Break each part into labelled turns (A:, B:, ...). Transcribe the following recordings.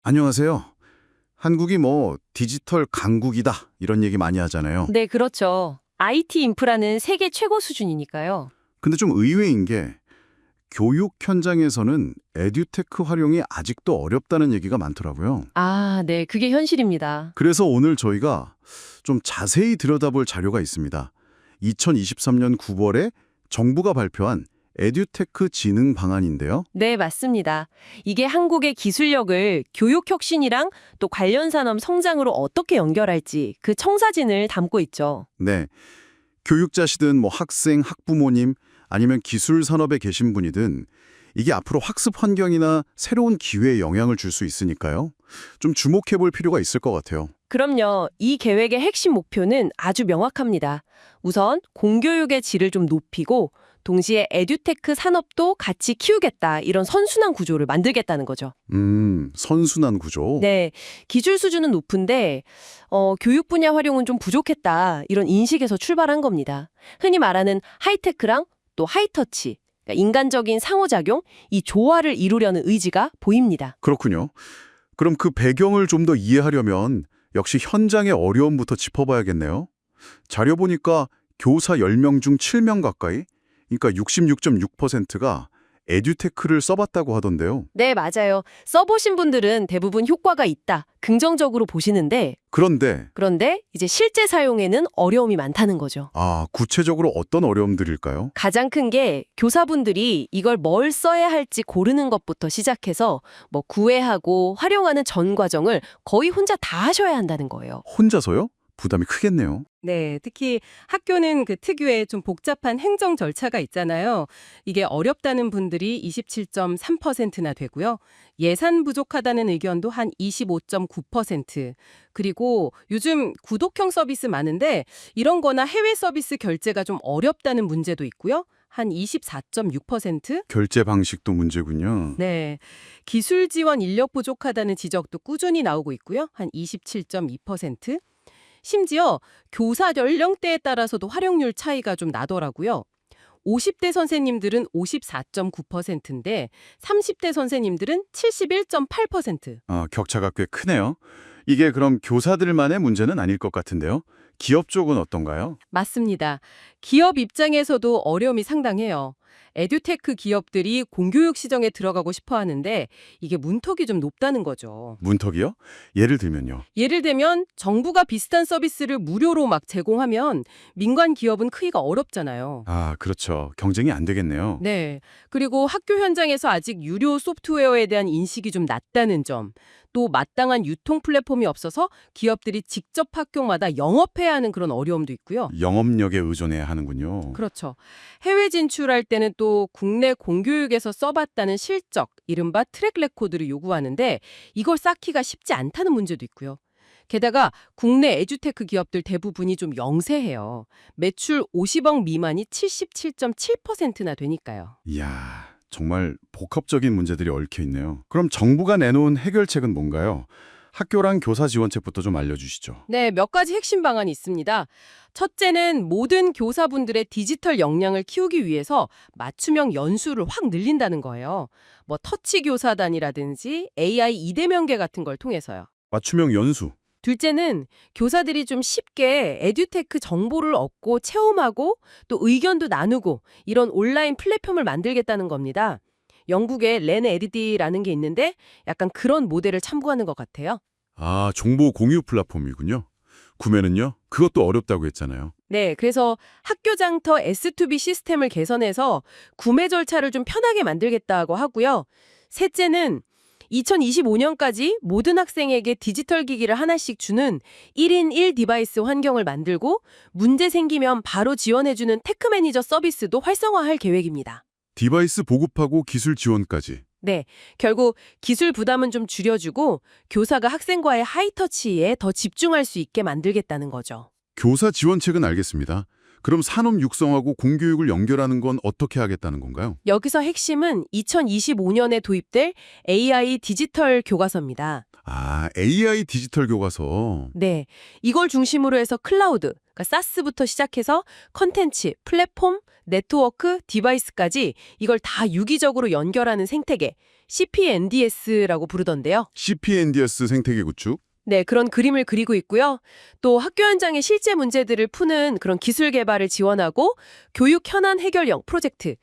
A: 안녕하세요. 한국이 디지털 강국이다 이런 얘기 많이 하잖아요.
B: 네, 그렇죠. IT 인프라는 세계 최고 수준이니까요.
A: 근데 좀 의외인 게 교육 현장에서는 에듀테크 활용이 아직도 어렵다는 얘기가 많더라고요.
B: 아, 네, 그게 현실입니다.
A: 그래서 오늘 저희가 좀 자세히 들여다볼 자료가 있습니다. 2023년 9월에 정부가 발표한 에듀테크 진흥 방안인데요.
B: 네, 맞습니다. 이게 한국의 기술력을 교육 혁신이랑 또 관련 산업 성장으로 어떻게 연결할지 그 청사진을 담고 있죠.
A: 네. 교육자시든 학생, 학부모님 아니면 기술 산업에 계신 분이든 이게 앞으로 학습 환경이나 새로운 기회에 영향을 줄 수 있으니까요. 좀 주목해 볼 필요가 있을 것 같아요.
B: 그럼요. 이 계획의 핵심 목표는 아주 명확합니다. 우선 공교육의 질을 좀 높이고 동시에 에듀테크 산업도 같이 키우겠다. 이런 선순환 구조를 만들겠다는 거죠.
A: 선순환 구조.
B: 네, 기술 수준은 높은데 교육 분야 활용은 좀 부족했다. 이런 인식에서 출발한 겁니다. 흔히 말하는 하이테크랑 또 하이터치, 그러니까 인간적인 상호작용, 이 조화를 이루려는 의지가 보입니다.
A: 그렇군요. 그럼 그 배경을 좀 더 이해하려면 역시 현장의 어려움부터 짚어봐야겠네요. 자료 보니까 교사 10명 중 7명 가까이, 그러니까 66.6%가 에듀테크를 써봤다고 하던데요.
B: 네, 맞아요. 써보신 분들은 대부분 효과가 있다, 긍정적으로 보시는데 그런데 이제 실제 사용에는 어려움이 많다는 거죠.
A: 구체적으로 어떤 어려움들일까요?
B: 가장 큰 게 교사분들이 이걸 뭘 써야 할지 고르는 것부터 시작해서 구애하고 활용하는 전 과정을 거의 혼자 다 하셔야 한다는 거예요.
A: 혼자서요? 부담이 크겠네요.
C: 네, 특히 학교는 그 특유의 좀 복잡한 행정 절차가 있잖아요. 이게 어렵다는 분들이 27.3%나 되고요. 예산 부족하다는 의견도 한 25.9%. 그리고 요즘 구독형 서비스 많은데 이런 거나 해외 서비스 결제가 좀 어렵다는 문제도 있고요. 한 24.6%?
A: 결제 방식도 문제군요.
C: 네. 기술 지원 인력 부족하다는 지적도 꾸준히 나오고 있고요. 한 27.2%. 심지어 교사 연령대에 따라서도 활용률 차이가 좀 나더라고요. 50대 선생님들은 54.9%인데 30대 선생님들은 71.8%.
A: 격차가 꽤 크네요. 이게 그럼 교사들만의 문제는 아닐 것 같은데요. 기업 쪽은 어떤가요?
C: 맞습니다. 기업 입장에서도 어려움이 상당해요. 에듀테크 기업들이 공교육 시장에 들어가고 싶어 하는데 이게 문턱이 좀 높다는 거죠.
A: 문턱이요? 예를 들면요.
C: 예를 들면 정부가 비슷한 서비스를 무료로 막 제공하면 민간 기업은 크기가 어렵잖아요.
A: 그렇죠. 경쟁이 안 되겠네요.
C: 네. 그리고 학교 현장에서 아직 유료 소프트웨어에 대한 인식이 좀 낮다는 점, 또 마땅한 유통 플랫폼이 없어서 기업들이 직접 학교마다 영업해야 하는 그런 어려움도 있고요.
A: 영업력에 의존해야 하는군요.
C: 그렇죠. 해외 진출할 때는 또 국내 공교육에서 써봤다는 실적, 이른바 트랙 레코드를 요구하는데 이걸 쌓기가 쉽지 않다는 문제도 있고요. 게다가 국내 에듀테크 기업들 대부분이 좀 영세해요. 매출 50억 미만이 77.7%나 되니까요.
A: 이야, 정말 복합적인 문제들이 얽혀 있네요. 그럼 정부가 내놓은 해결책은 뭔가요? 학교랑 교사 지원책부터 좀 알려주시죠.
C: 네, 몇 가지 핵심 방안이 있습니다. 첫째는 모든 교사분들의 디지털 역량을 키우기 위해서 맞춤형 연수를 확 늘린다는 거예요. 터치 교사단이라든지 AI 이대면계 같은 걸 통해서요.
A: 맞춤형 연수.
C: 둘째는 교사들이 좀 쉽게 에듀테크 정보를 얻고 체험하고 또 의견도 나누고 이런 온라인 플랫폼을 만들겠다는 겁니다. 영국의 렌에디라는 게 있는데 약간 그런 모델을 참고하는 것 같아요.
A: 정보 공유 플랫폼이군요. 구매는요? 그것도 어렵다고 했잖아요.
C: 네, 그래서 학교 장터 S2B 시스템을 개선해서 구매 절차를 좀 편하게 만들겠다고 하고요. 셋째는 2025년까지 모든 학생에게 디지털 기기를 하나씩 주는 1인 1 디바이스 환경을 만들고 문제 생기면 바로 지원해주는 테크 매니저 서비스도 활성화할 계획입니다.
A: 디바이스 보급하고 기술 지원까지.
C: 네, 결국 기술 부담은 좀 줄여주고 교사가 학생과의 하이터치에 더 집중할 수 있게 만들겠다는 거죠.
A: 교사 지원책은 알겠습니다. 그럼 산업 육성하고 공교육을 연결하는 건 어떻게 하겠다는 건가요?
C: 여기서 핵심은 2025년에 도입될 AI 디지털 교과서입니다.
A: AI 디지털 교과서.
C: 네, 이걸 중심으로 해서 클라우드, 그러니까 사스부터 시작해서 컨텐츠, 플랫폼, 네트워크, 디바이스까지 이걸 다 유기적으로 연결하는 생태계,
B: CPNDS라고 부르던데요.
A: CPNDS 생태계 구축?
B: 네, 그런 그림을 그리고 있고요. 또 학교 현장의 실제 문제들을 푸는 그런 기술 개발을 지원하고 교육 현안 해결형 프로젝트,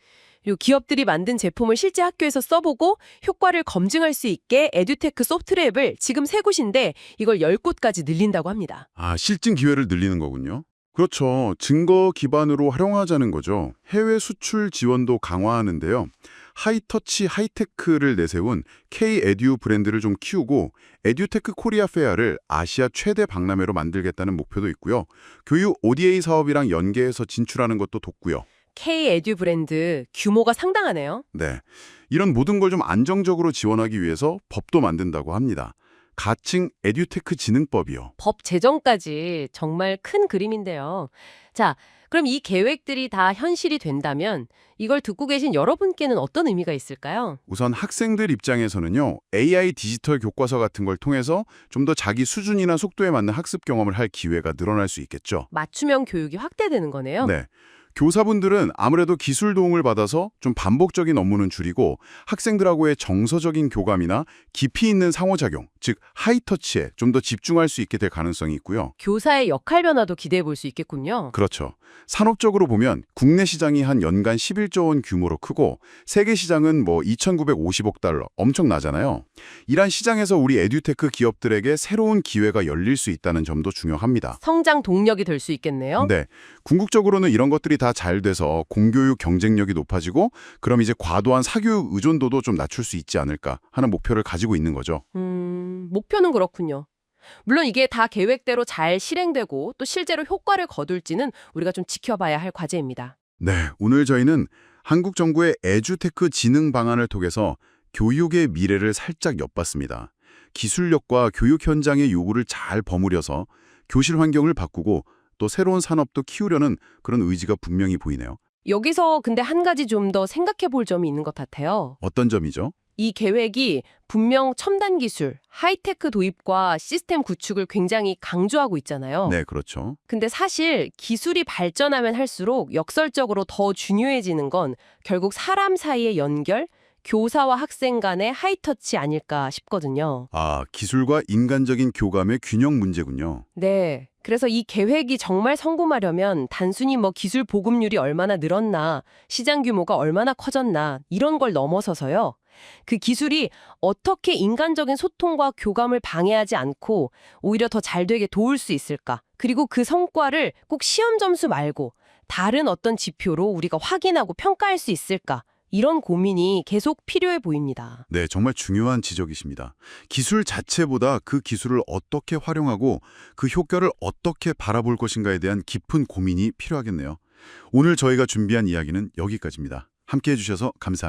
B: 그리고 기업들이 만든 제품을 실제 학교에서 써보고 효과를 검증할 수 있게 에듀테크 소프트랩을 지금 3곳인데 이걸 10곳까지 늘린다고 합니다.
A: 아, 실증 기회를 늘리는 거군요. 그렇죠. 증거 기반으로 활용하자는 거죠. 해외 수출 지원도 강화하는데요. 하이터치 하이테크를 내세운 K-에듀 브랜드를 좀 키우고 에듀테크 코리아 페어를 아시아 최대 박람회로 만들겠다는 목표도 있고요. 교육 ODA 사업이랑 연계해서 진출하는 것도 돋고요.
B: K-에듀 브랜드 규모가 상당하네요.
A: 네, 이런 모든 걸 좀 안정적으로 지원하기 위해서 법도 만든다고 합니다. 가칭 에듀테크 진흥법이요.
B: 법 제정까지 정말 큰 그림인데요. 자, 그럼 이 계획들이 다 현실이 된다면 이걸 듣고 계신 여러분께는 어떤 의미가 있을까요?
A: 우선 학생들 입장에서는요, AI 디지털 교과서 같은 걸 통해서 좀 더 자기 수준이나 속도에 맞는 학습 경험을 할 기회가 늘어날 수 있겠죠.
B: 맞춤형 교육이 확대되는 거네요.
A: 네. 교사분들은 아무래도 기술 도움을 받아서 좀 반복적인 업무는 줄이고 학생들하고의 정서적인 교감이나 깊이 있는 상호작용, 즉 하이터치에 좀 더 집중할 수 있게 될 가능성이 있고요.
B: 교사의 역할 변화도 기대해 볼 수 있겠군요.
A: 그렇죠. 산업적으로 보면 국내 시장이 한 연간 11조 원 규모로 크고 세계 시장은 뭐 2,950억 달러, 엄청나잖아요. 이란 시장에서 우리 에듀테크 기업들에게 새로운 기회가 열릴 수 있다는 점도 중요합니다.
B: 성장 동력이 될 수 있겠네요.
A: 네, 궁극적으로는 이런 것들이 다 잘 돼서 공교육 경쟁력이 높아지고 그럼 이제 과도한 사교육 의존도도 좀 낮출 수 있지 않을까 하는 목표를 가지고 있는 거죠.
B: 목표는 그렇군요. 물론 이게 다 계획대로 잘 실행되고 또 실제로 효과를 거둘지는 우리가 좀 지켜봐야 할 과제입니다.
A: 네, 오늘 저희는 한국 정부의 에듀테크 진흥 방안을 통해서 교육의 미래를 살짝 엿봤습니다. 기술력과 교육 현장의 요구를 잘 버무려서 교실 환경을 바꾸고 또 새로운 산업도 키우려는 그런 의지가 분명히 보이네요.
B: 여기서 근데 한 가지 좀 더 생각해 볼 점이 있는 것 같아요.
A: 어떤 점이죠?
B: 이 계획이 분명 첨단 기술, 하이테크 도입과 시스템 구축을 굉장히 강조하고 있잖아요.
A: 네, 그렇죠.
B: 근데 사실 기술이 발전하면 할수록 역설적으로 더 중요해지는 건 결국 사람 사이의 연결, 교사와 학생 간의 하이터치 아닐까 싶거든요.
A: 아, 기술과 인간적인 교감의 균형 문제군요.
B: 네. 그래서 이 계획이 정말 성공하려면 단순히 뭐 기술 보급률이 얼마나 늘었나, 시장 규모가 얼마나 커졌나 이런 걸 넘어서서요. 그 기술이 어떻게 인간적인 소통과 교감을 방해하지 않고 오히려 더 잘 되게 도울 수 있을까? 그리고 그 성과를 꼭 시험 점수 말고 다른 어떤 지표로 우리가 확인하고 평가할 수 있을까? 이런 고민이 계속 필요해 보입니다.
A: 네, 정말 중요한 지적이십니다. 기술 자체보다 그 기술을 어떻게 활용하고 그 효과를 어떻게 바라볼 것인가에 대한 깊은 고민이 필요하겠네요. 오늘 저희가 준비한 이야기는 여기까지입니다. 함께해 주셔서 감사합니다.